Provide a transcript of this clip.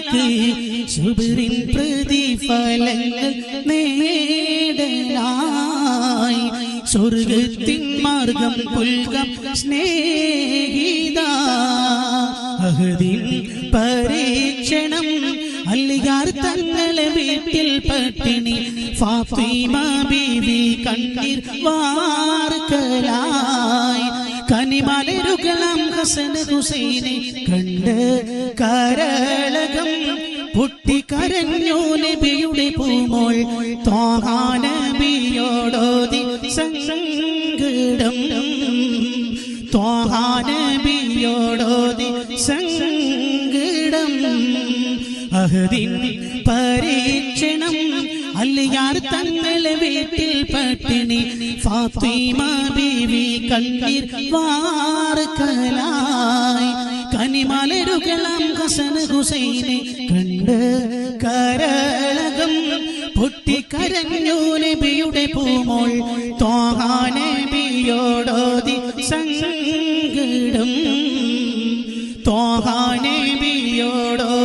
നാക്ക് സുബറിൻ പ്രതിഫലങ്ങൾ നേടലായി സ്വർഗത്തിൻ മാർഗം പുൽകം സ്നേഹിത അഹദിൻ പരീക്ഷണം അല്ലിയാർ തങ്ങളെ വീട്ടിൽ പട്ടിണി ഫാത്തിമ ബീവി കണ്ണീർ വാർക്കലായി കനിമലരുകളം ഹസൻ ഹുസൈനെ കണ്ട് കരളകം പൊട്ടിക്കരഞ്ഞു നബിയുടെ പൂമോൾ ത്വാഹ നബിയോടോതി സങ്കടം ത്വാഹ നബിയോടോതി സങ്കടം അഹദിൻ പരീക്ഷണം അല്ലിയാർ തങ്ങളെ വീട്ടിൽ പട്ടിണി ഫാത്തിമ ബീവി കണ്ണീർ വാർക്കലായി കനിമലരുകളം ഹസൻ ഹുസൈനെ കണ്ട് കരളകം പൊട്ടിക്കരഞ്ഞു നബിയുടെ പൂമോൾ ത്വാഹ നബിയോടോതി സങ്കടം ത്വാഹ നബിയോടോ